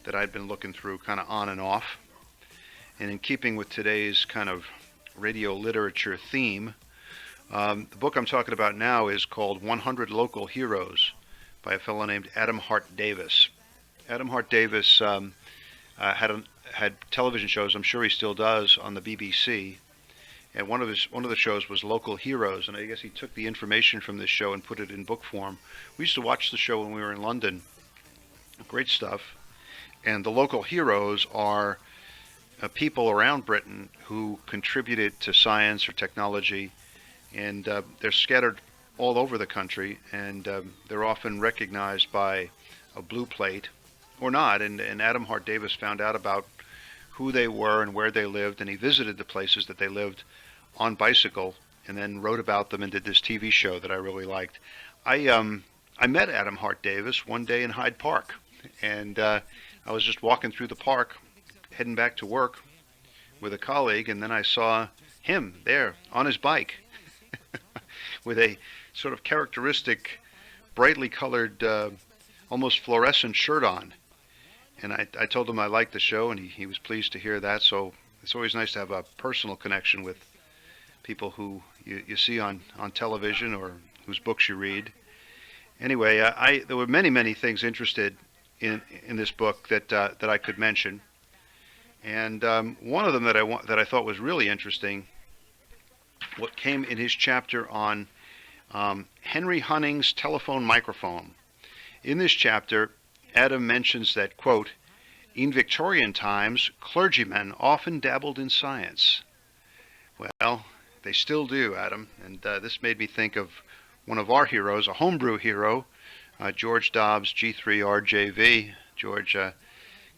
that I'd been looking through kind of on and off. And in keeping with today's kind of radio literature theme, the book I'm talking about now is called 100 Local Heroes by a fellow named Adam Hart Davis. Adam Hart Davis had television shows. I'm sure he still does on the BBC. And one of the shows was Local Heroes, and I guess he took the information from this show and put it in book form. We used to watch the show when we were in London. Great stuff. And the Local Heroes are people around Britain who contributed to science or technology, and they're scattered all over the country, and they're often recognized by a blue plate or not. And Adam Hart Davis found out about who they were and where they lived, and he visited the places that they lived on bicycle, and then wrote about them and did this TV show that I really liked. I met Adam Hart Davis one day in Hyde Park, and I was just walking through the park, heading back to work with a colleague, and then I saw him there on his bike with a sort of characteristic, brightly colored, almost fluorescent shirt on. And I told him I liked the show, and he was pleased to hear that. So it's always nice to have a personal connection with people who you see on television or whose books you read. Anyway, there were many things interested in this book that I could mention, and one of them that I thought was really interesting, what came in his chapter on Henry Hunning's telephone microphone. In this chapter, Adam mentions that, quote, in Victorian times, clergymen often dabbled in science. Well, they still do, Adam, and this made me think of one of our heroes, a homebrew hero, George Dobbs, G3RJV. George,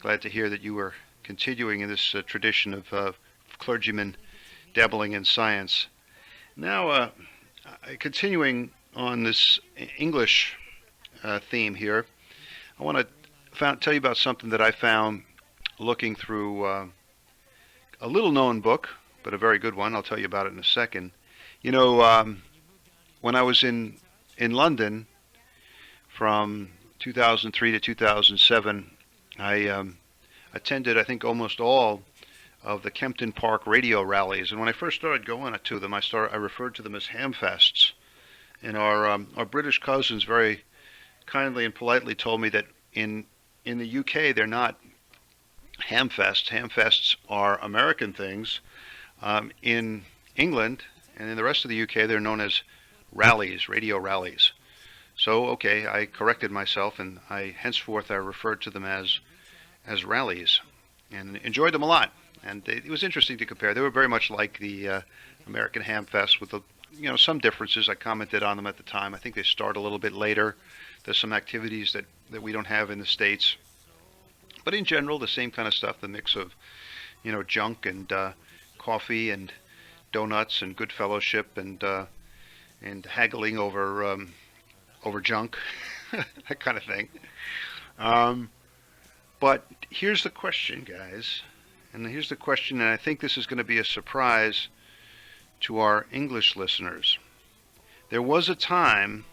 glad to hear that you were continuing in this tradition of clergymen dabbling in science. Now, continuing on this English theme here, I want to tell you about something that I found looking through a little-known book, but a very good one. I'll tell you about it in a second. You know, when I was in London from 2003 to 2007, I attended, I think, almost all of the Kempton Park radio rallies. And when I first started going to them, I referred to them as hamfests. And our British cousins very kindly and politely told me that in the UK they're not hamfests. Hamfests are American things. In England and in the rest of the UK, they're known as rallies, radio rallies. So, okay, I corrected myself, and henceforth I referred to them as rallies, and enjoyed them a lot. And it was interesting to compare. They were very much like the American Hamfest, with some differences. I commented on them at the time. I think they start a little bit later. There's some activities that we don't have in the States, but in general, the same kind of stuff. The mix of junk and coffee and donuts and good fellowship and haggling over junk, that kind of thing. But here's the question, guys, and here's the question, and I think this is going to be a surprise to our English listeners. There was a time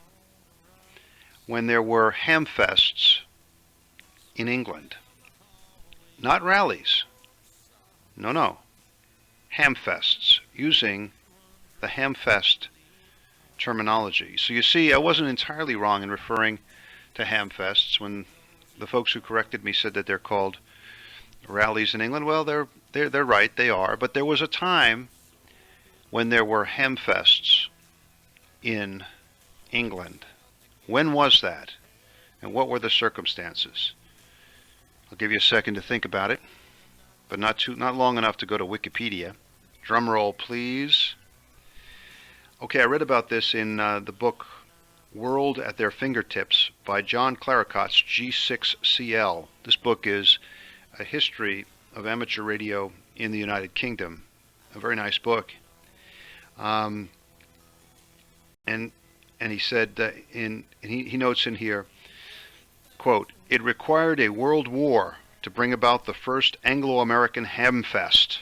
when there were hamfests in England. Not rallies. No. Hamfests, using the hamfest terminology. So you see, I wasn't entirely wrong in referring to hamfests when the folks who corrected me said that they're called rallies in England. Well, they're right, they are. But there was a time when there were hamfests in England. When was that? And what were the circumstances? I'll give you a second to think about it, but not long enough to go to Wikipedia. Drum roll, please. Okay, I read about this in the book World at Their Fingertips by John Claricott's G6CL. This book is a history of amateur radio in the United Kingdom. A very nice book. And he said, he notes in here, quote, it required a world war to bring about the first Anglo-American hamfest.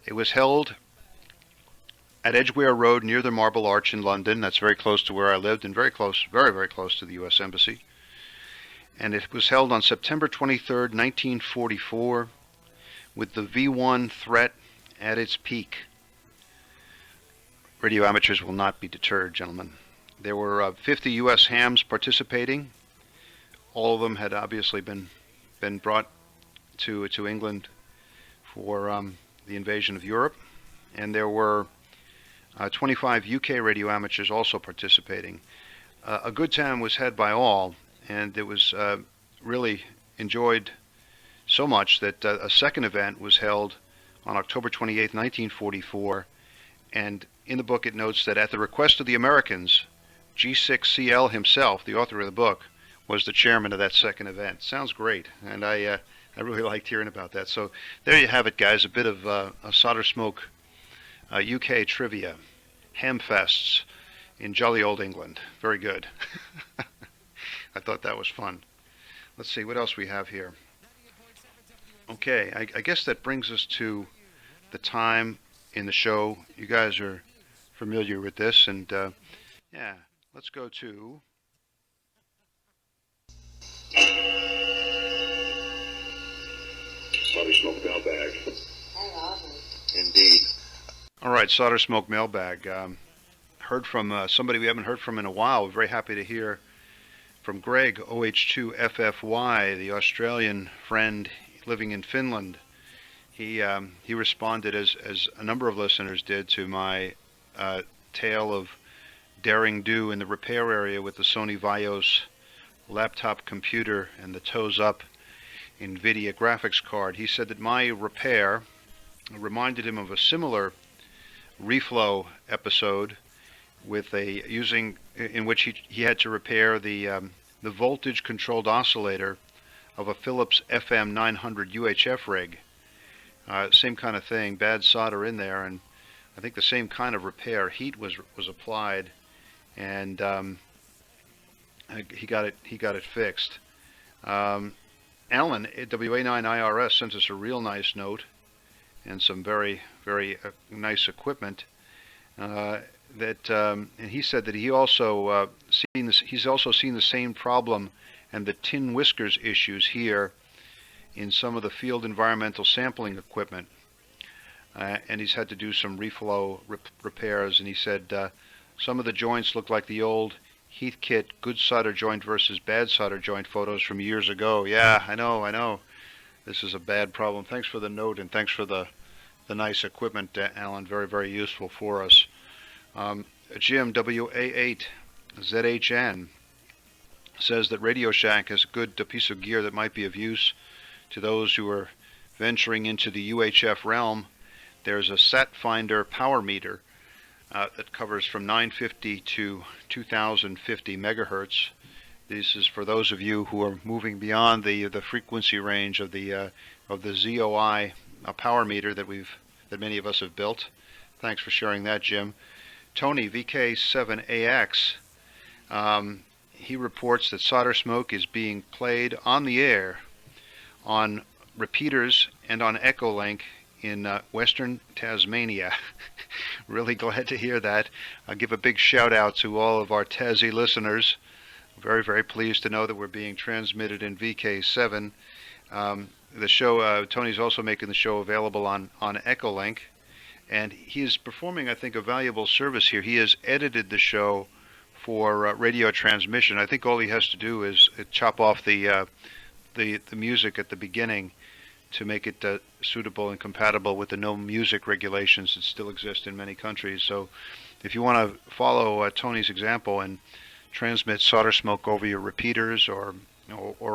It was held at Edgware Road near the Marble Arch in London. That's very close to where I lived, and very close, very close to the U.S. Embassy. And it was held on September 23rd, 1944, with the V1 threat at its peak. Radio amateurs will not be deterred, gentlemen. There were 50 U.S. hams participating. All of them had obviously been been brought to England for the invasion of Europe, and there were 25 UK radio amateurs also participating. A good time was had by all, and it was really enjoyed so much that a second event was held on October 28, 1944, and in the book it notes that at the request of the Americans, G6CL himself, the author of the book, was the chairman of that second event. Sounds great, and I really liked hearing about that. So there you have it, guys, a bit of a SolderSmoke UK trivia, Hamfests in jolly old England. Very good. I thought that was fun. Let's see what else we have here. Okay, I guess that brings us to the time in the show. You guys are familiar with this, and yeah, let's go to SolderSmoke mailbag. Indeed. All right, SolderSmoke mailbag. Heard from somebody we haven't heard from in a while. We're very happy to hear from Greg, OH2FFY, the Australian friend living in Finland. He responded, as a number of listeners did, to my tale of daring do in the repair area with the Sony Vios laptop computer and the toes up NVIDIA graphics card. He said that my repair reminded him of a similar reflow episode with in which he had to repair the voltage controlled oscillator of a Philips FM 900 UHF rig. Same kind of thing, bad solder in there, and I think the same kind of repair. Heat was applied, and he got it fixed. Alan at WA9IRS sent us a real nice note and some very, very nice equipment. And he said that he's also seen the same problem and the tin whiskers issues here in some of the field environmental sampling equipment. And he's had to do some reflow repairs, and he said some of the joints look like the old Heathkit good solder joint versus bad solder joint photos from years ago. Yeah, I know. This is a bad problem. Thanks for the note, and thanks for the nice equipment, Alan. Very, very useful for us. Jim, WA8ZHN, says that Radio Shack has a good piece of gear that might be of use to those who are venturing into the UHF realm. There's a Sat Finder power meter that covers from 950 to 2050 megahertz. This is for those of you who are moving beyond the frequency range of the ZOI power meter that many of us have built. Thanks for sharing that, Jim. Tony, VK7AX, he reports that SolderSmoke is being played on the air on repeaters and on Echolink in Western Tasmania. Really glad to hear that. I'll give a big shout out to all of our Tassie listeners. Very, very pleased to know that we're being transmitted in VK7. The show, Tony's also making the show available on Echolink, and he is performing, I think, a valuable service here. He has edited the show for radio transmission. I think all he has to do is chop off the music at the beginning to make it suitable and compatible with the no music regulations that still exist in many countries. So if you want to follow Tony's example and transmit SolderSmoke over your repeaters or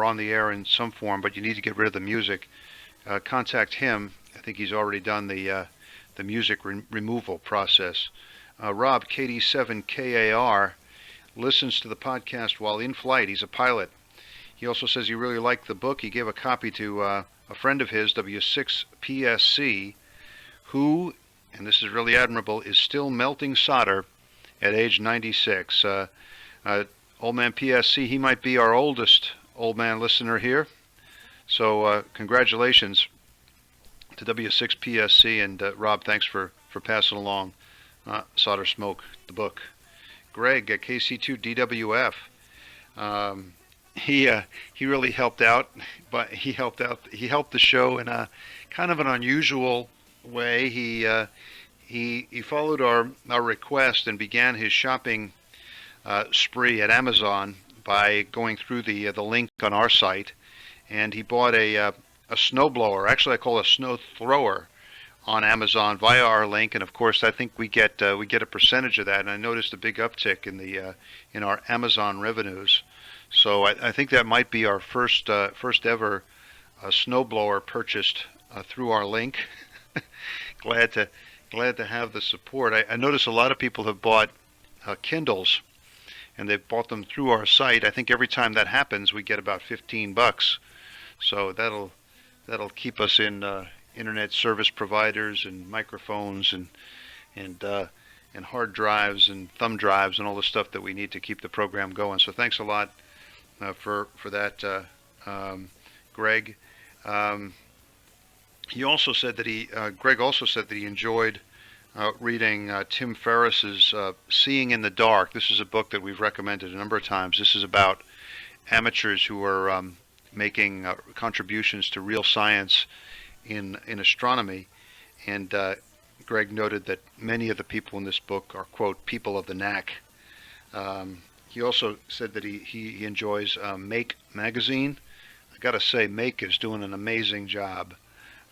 on the air in some form, but you need to get rid of the music, contact him. I think he's already done the music removal process. Rob, KD7KAR, listens to the podcast while in flight. He's a pilot. He also says he really liked the book. He gave a copy to a friend of his, W6PSC, who, and this is really admirable, is still melting solder at age 96. Old man PSC, he might be our oldest old man listener here. So congratulations to W6PSC, and Rob, thanks for passing along SolderSmoke, the book. Greg at KC2DWF, he really helped out, but he helped the show in a kind of an unusual way. He followed our request and began his shopping spree at Amazon by going through the link on our site and he bought a snowblower. Actually, I call it a snow thrower on Amazon via our link, and of course, I think we get a percentage of that. And I noticed a big uptick in our Amazon revenues. So I think that might be our first ever snowblower purchased through our link. glad to have the support. I notice a lot of people have bought Kindles, and they've bought them through our site. I think every time that happens, we get about $15. So that'll keep us in internet service providers and microphones and hard drives and thumb drives and all the stuff that we need to keep the program going. So thanks a lot for that, Greg. He also said that Greg also said that he enjoyed reading Tim Ferriss's Seeing in the Dark. This is a book that we've recommended a number of times. This is about amateurs who are making contributions to real science in astronomy. And Greg noted that many of the people in this book are, quote, people of the knack. He also said that he enjoys Make magazine. I got to say, Make is doing an amazing job.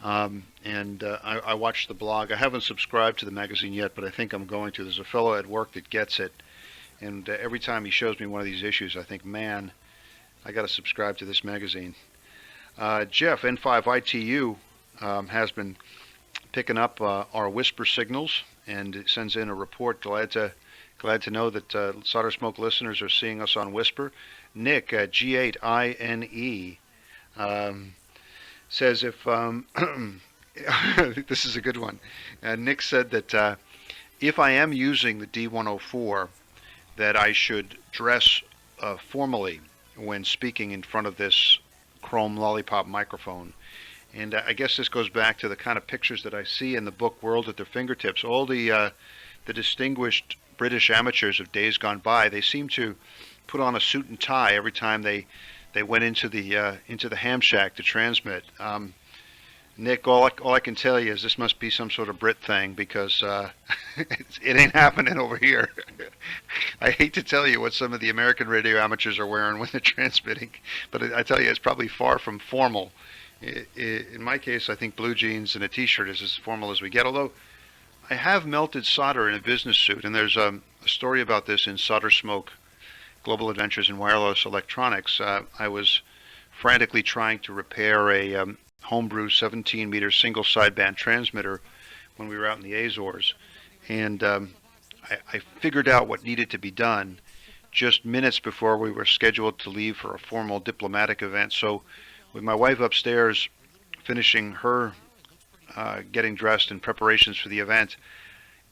I watched the blog. I haven't subscribed to the magazine yet, but I think I'm going to. There's a fellow at work that gets it, and every time he shows me one of these issues, I think, man, I got to subscribe to this magazine. Jeff, N5ITU, has been picking up our whisper signals and sends in a report. Glad to know that SolderSmoke listeners are seeing us on Whisper. Nick, G8INE, says if this is a good one. Nick said that if I am using the D-104, that I should dress formally when speaking in front of this chrome lollipop microphone. And I guess this goes back to the kind of pictures that I see in the book World at Their Fingertips. All the distinguished British amateurs of days gone by, they seem to put on a suit and tie every time they went into the ham shack to transmit. Nick, all I can tell you is this must be some sort of Brit thing, because it ain't happening over here. I hate to tell you what some of the American radio amateurs are wearing when they're transmitting, but I tell you, it's probably far from formal. In my case, I think blue jeans and a t-shirt is as formal as we get, although I have melted solder in a business suit, and there's a story about this in SolderSmoke Global Adventures in Wireless Electronics. I was frantically trying to repair a homebrew 17-meter single sideband transmitter when we were out in the Azores, and I figured out what needed to be done just minutes before we were scheduled to leave for a formal diplomatic event. So with my wife upstairs finishing her getting dressed in preparations for the event,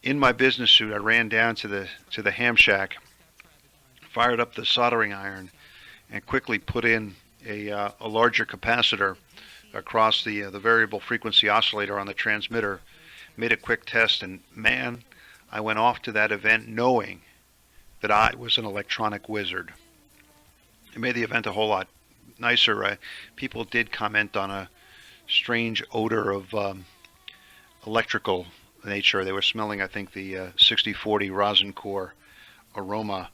in my business suit I ran down to the ham shack, fired up the soldering iron, and quickly put in a larger capacitor across the variable frequency oscillator on the transmitter, made a quick test, and man, I went off to that event knowing that I was an electronic wizard. It made the event a whole lot nicer. People did comment on a strange odor of electrical nature. They were smelling, I think, the 6040 rosin core aroma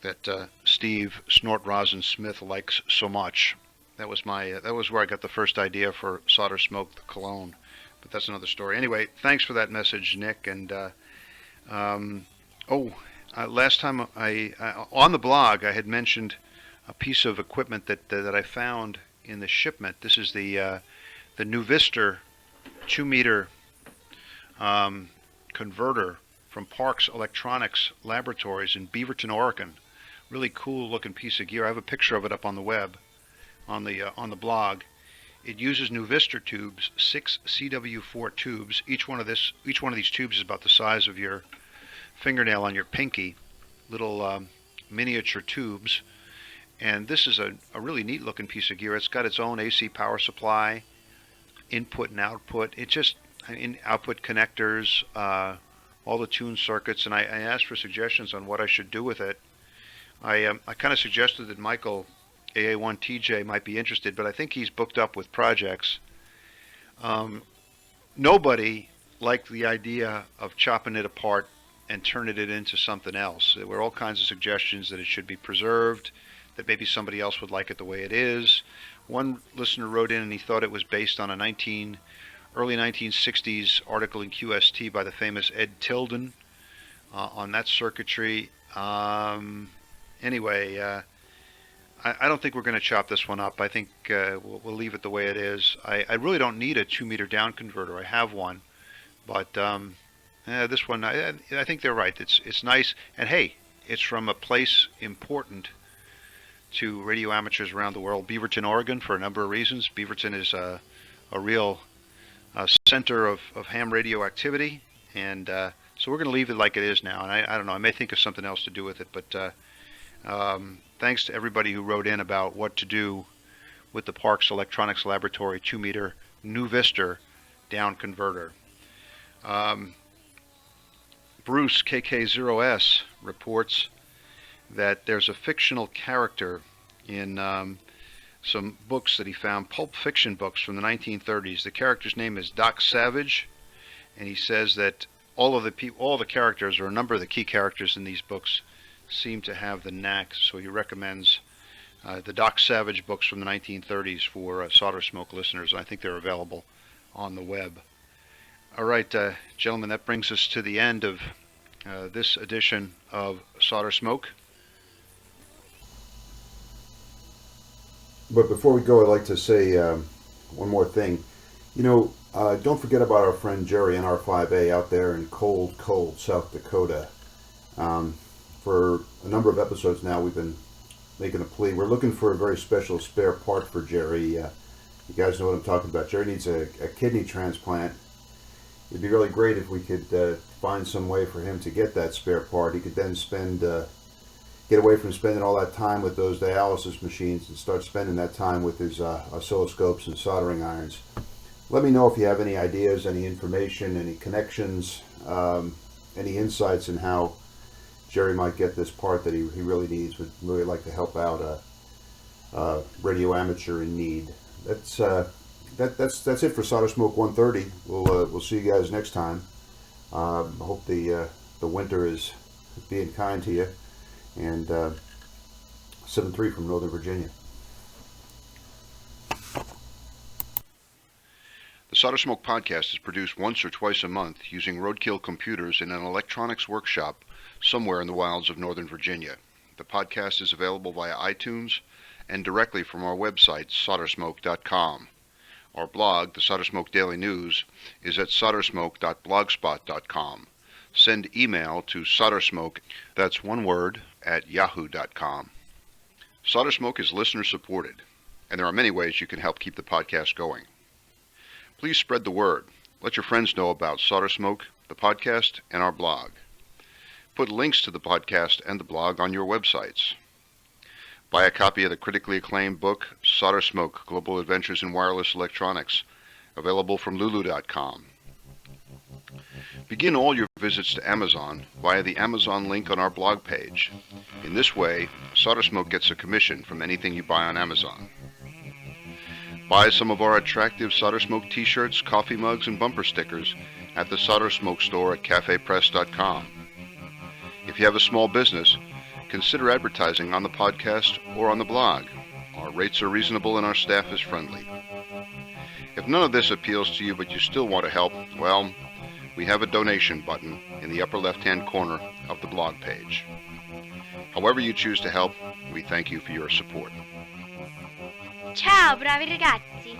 that Steve Snort Rosin Smith likes so much. That was where I got the first idea for SolderSmoke, the cologne. But that's another story. Anyway, thanks for that message, Nick. And last time on the blog, I had mentioned a piece of equipment that I found in the shipment. This is the Nuvistor 2-meter converter from Parks Electronics Laboratories in Beaverton, Oregon. Really cool looking piece of gear. I have a picture of it up on the web, on the blog. It uses Nuvistor tubes, 6 CW4 tubes. Each one of these tubes is about the size of your fingernail on your pinky, little miniature tubes. And this is a really neat looking piece of gear. It's got its own AC power supply, input and output. Output connectors, all the tune circuits, and I asked for suggestions on what I should do with it. I kind of suggested that Michael AA1TJ might be interested, but I think he's booked up with projects. Nobody liked the idea of chopping it apart and turning it into something else. There were all kinds of suggestions that it should be preserved, that maybe somebody else would like it the way it is. One listener wrote in and he thought it was based on a early 1960s article in QST by the famous Ed Tilden on that circuitry. Anyway, I don't think we're going to chop this one up. I think we'll leave it the way it is. I really don't need a 2-meter down converter. I have one, but this one, I think they're right. It's nice, and hey, it's from a place important to radio amateurs around the world, Beaverton, Oregon, for a number of reasons. Beaverton is a real center of ham radio activity, and so we're going to leave it like it is now. And I don't know, I may think of something else to do with it, but thanks to everybody who wrote in about what to do with the Parks Electronics Laboratory 2-meter Newvistor down converter. Bruce KK0S reports that there's a fictional character in some books that he found, pulp fiction books from the 1930s. The character's name is Doc Savage, and he says that all the characters, or a number of the key characters in these books, seem to have the knack. So he recommends the Doc Savage books from the 1930s for SolderSmoke listeners. I think they're available on the web. All right, gentlemen, that brings us to the end of this edition of SolderSmoke. But before we go, I'd like to say one more thing. Don't forget about our friend Jerry, NR5A, out there in cold South Dakota. For a number of episodes now, we've been making a plea. We're looking for a very special spare part for Jerry. You guys know what I'm talking about. Jerry needs a kidney transplant. It'd be really great if we could find some way for him to get that spare part. He could then get away from spending all that time with those dialysis machines and start spending that time with his oscilloscopes and soldering irons. Let me know if you have any ideas, any information, any connections, any insights in how Jerry might get this part that he really needs. Would really like to help out a radio amateur in need. That's it for SolderSmoke 130. We'll see you guys next time. I hope the winter is being kind to you. And 7-3 from Northern Virginia. The SolderSmoke podcast is produced once or twice a month using roadkill computers in an electronics workshop somewhere in the wilds of Northern Virginia. The podcast is available via iTunes and directly from our website, SolderSmoke.com. Our blog, the SolderSmoke Daily News, is at soldersmoke.blogspot.com. Send email to SolderSmoke, that's one word, at yahoo.com. SolderSmoke is listener supported, and there are many ways you can help keep the podcast going. Please spread the word. Let your friends know about SolderSmoke, the podcast, and our blog. Put links to the podcast and the blog on your websites. Buy a copy of the critically acclaimed book, SolderSmoke, Global Adventures in Wireless Electronics, available from lulu.com. Begin all your visits to Amazon via the Amazon link on our blog page. In this way, SolderSmoke gets a commission from anything you buy on Amazon. Buy some of our attractive SolderSmoke t-shirts, coffee mugs, and bumper stickers at the SolderSmoke store at cafepress.com. If you have a small business, consider advertising on the podcast or on the blog. Our rates are reasonable and our staff is friendly. If none of this appeals to you but you still want to help, well, we have a donation button in the upper left-hand corner of the blog page. However you choose to help, we thank you for your support. Ciao, bravi ragazzi!